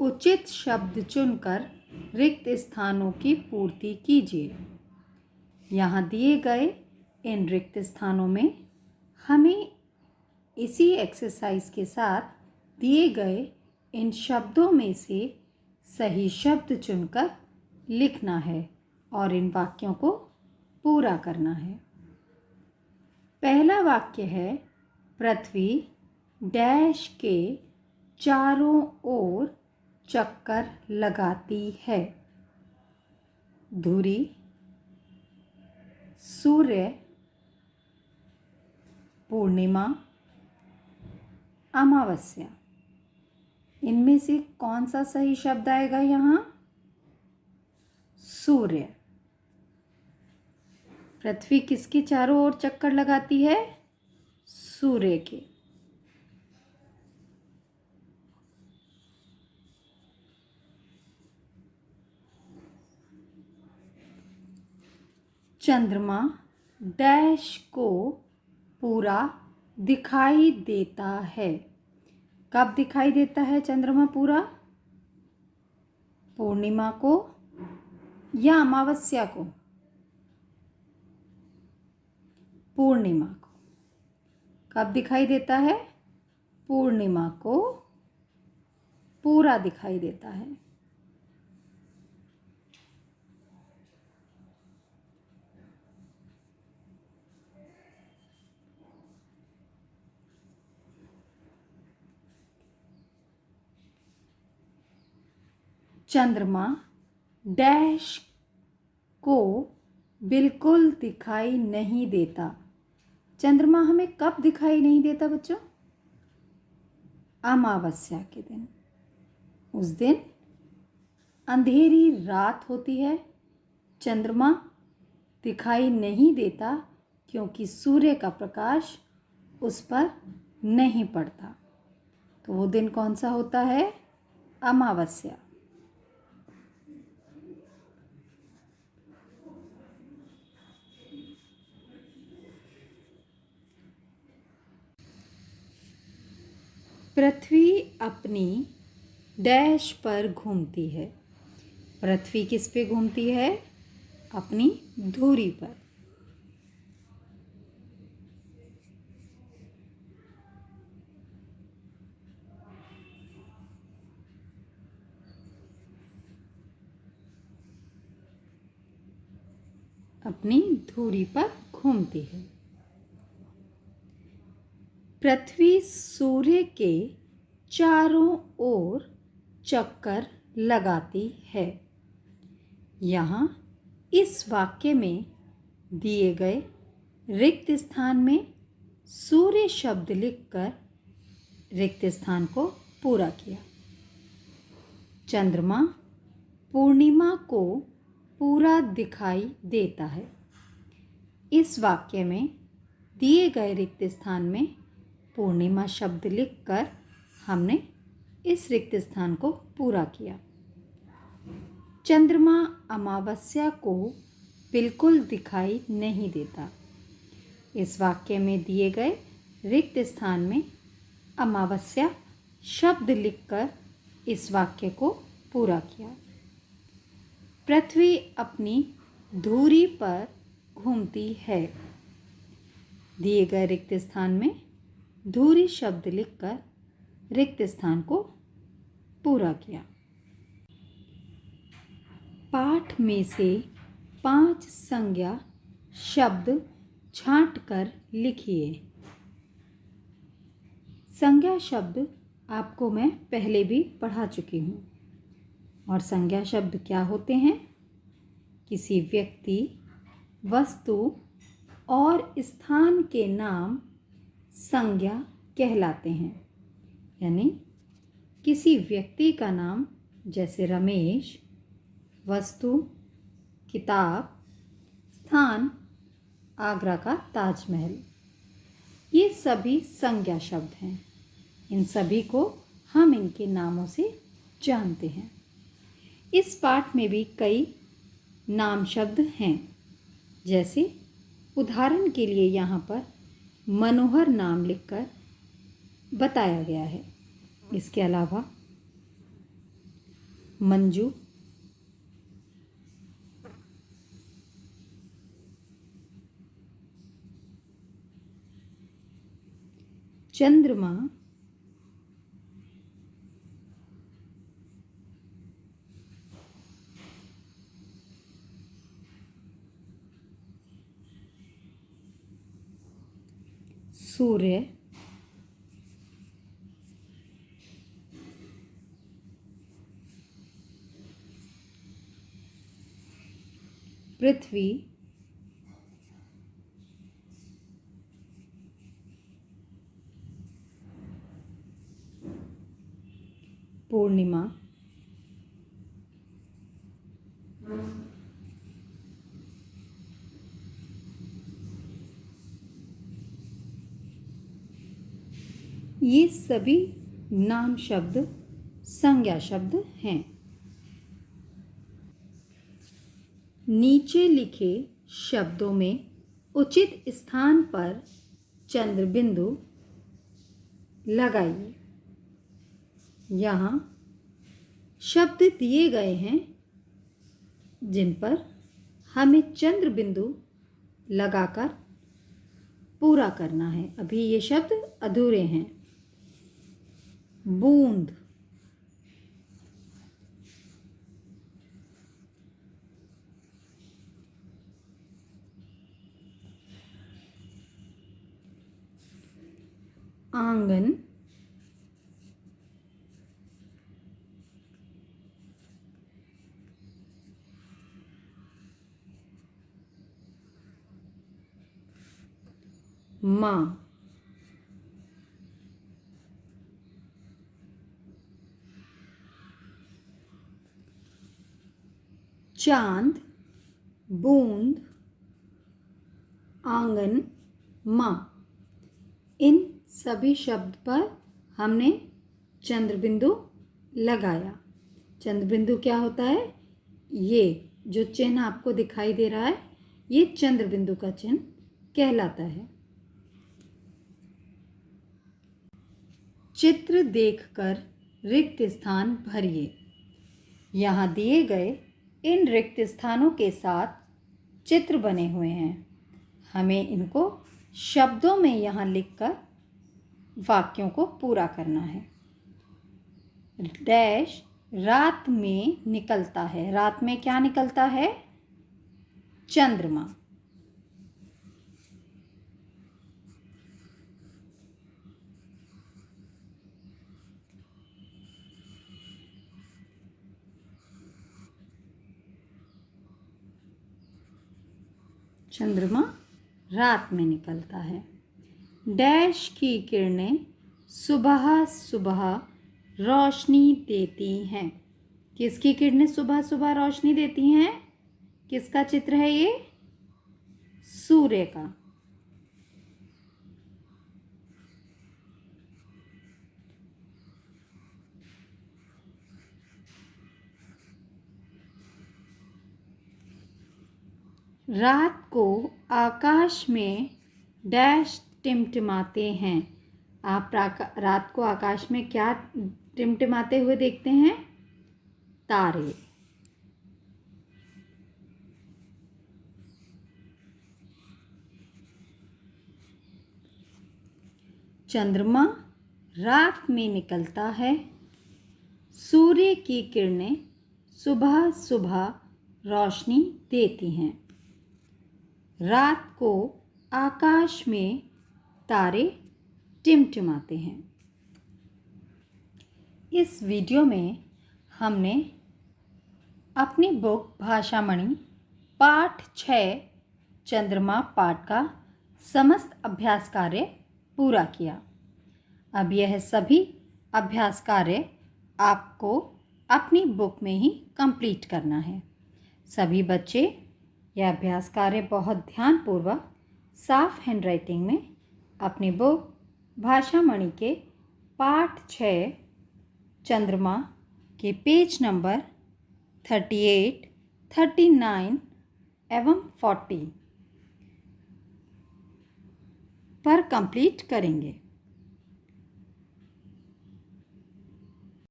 उचित शब्द चुनकर रिक्त स्थानों की पूर्ति कीजिए। यहाँ दिए गए इन रिक्त स्थानों में हमें इसी एक्सरसाइज के साथ दिए गए इन शब्दों में से सही शब्द चुनकर लिखना है और इन वाक्यों को पूरा करना है। पहला वाक्य है, पृथ्वी डैश के चारों ओर चक्कर लगाती है। धुरी, सूर्य, पूर्णिमा, अमावस्या। इनमें से कौन सा सही शब्द आएगा यहाँ? सूर्य। पृथ्वी किसके चारों ओर चक्कर लगाती है? सूर्य के। चंद्रमा डैश को पूरा दिखाई देता है। कब दिखाई देता है चंद्रमा पूरा? पूर्णिमा को या अमावस्या को? पूर्णिमा को। कब दिखाई देता है? पूर्णिमा को पूरा दिखाई देता है। चंद्रमा डैश को बिल्कुल दिखाई नहीं देता। चंद्रमा हमें कब दिखाई नहीं देता बच्चों? अमावस्या के दिन। उस दिन अंधेरी रात होती है, चंद्रमा दिखाई नहीं देता क्योंकि सूर्य का प्रकाश उस पर नहीं पड़ता। तो वो दिन कौन सा होता है? अमावस्या। पृथ्वी अपनी डैश पर घूमती है। पृथ्वी किस पे घूमती है? अपनी धुरी पर। अपनी धुरी पर घूमती है। पृथ्वी सूर्य के चारों ओर चक्कर लगाती है। यहाँ इस वाक्य में दिए गए रिक्त स्थान में सूर्य शब्द लिखकर रिक्त स्थान को पूरा किया। चंद्रमा पूर्णिमा को पूरा दिखाई देता है। इस वाक्य में दिए गए रिक्त स्थान में पूर्णिमा शब्द लिखकर हमने इस रिक्त स्थान को पूरा किया। चंद्रमा अमावस्या को बिल्कुल दिखाई नहीं देता। इस वाक्य में दिए गए रिक्त स्थान में अमावस्या शब्द लिखकर इस वाक्य को पूरा किया। पृथ्वी अपनी धुरी पर घूमती है। दिए गए रिक्त स्थान में धुरी शब्द लिखकर रिक्त स्थान को पूरा किया। पाठ में से 5 संज्ञा शब्द छांटकर लिखिए। संज्ञा शब्द आपको मैं पहले भी पढ़ा चुकी हूँ। और संज्ञा शब्द क्या होते हैं? किसी व्यक्ति, वस्तु और स्थान के नाम संज्ञा कहलाते हैं। यानी किसी व्यक्ति का नाम जैसे रमेश, वस्तु किताब, स्थान आगरा का ताजमहल, ये सभी संज्ञा शब्द हैं। इन सभी को हम इनके नामों से जानते हैं। इस पाठ में भी कई नाम शब्द हैं। जैसे उदाहरण के लिए यहाँ पर मनोहर नाम लिखकर बताया गया है। इसके अलावा मंजू, चंद्रमा, सूर्य, पृथ्वी, पूर्णिमा, ये सभी नाम शब्द संज्ञा शब्द हैं। नीचे लिखे शब्दों में उचित स्थान पर चंद्र बिंदु लगाइए। यहाँ शब्द दिए गए हैं जिन पर हमें चंद्र बिंदु लगाकर पूरा करना है। अभी ये शब्द अधूरे हैं। बूंद, आंगन, माँ, चांद, बूंद, आंगन, माँ, इन सभी शब्द पर हमने चंद्र बिंदु लगाया। चंद्र बिंदु क्या होता है? ये जो चिन्ह आपको दिखाई दे रहा है, ये चंद्र बिंदु का चिन्ह कहलाता है। चित्र देखकर रिक्त स्थान भरिए। यहाँ दिए गए इन रिक्त स्थानों के साथ चित्र बने हुए हैं। हमें इनको शब्दों में यहाँ लिखकर वाक्यों को पूरा करना है। डैश रात में निकलता है। रात में क्या निकलता है? चंद्रमा। चंद्रमा रात में निकलता है। डैश की किरणें सुबह सुबह रोशनी देती हैं। किसकी किरणें सुबह सुबह रोशनी देती हैं? किसका चित्र है ये? सूर्य का। रात को आकाश में डैश टिमटिमाते हैं। आप रात को आकाश में क्या टिमटिमाते हुए देखते हैं? तारे। चंद्रमा रात में निकलता है। सूर्य की किरणें सुबह सुबह रोशनी देती हैं। रात को आकाश में तारे टिमटिमाते हैं। इस वीडियो में हमने अपनी बुक भाषामणि पाठ 6 चंद्रमा पाठ का समस्त अभ्यास कार्य पूरा किया। अब यह सभी अभ्यास कार्य आपको अपनी बुक में ही कंप्लीट करना है। सभी बच्चे यह अभ्यास कार्य बहुत ध्यानपूर्वक साफ हैंडराइटिंग में अपनी बुक भाषामणि के पाठ 6 चंद्रमा के पेज नंबर 38, 39 एवं 40 पर कंप्लीट करेंगे।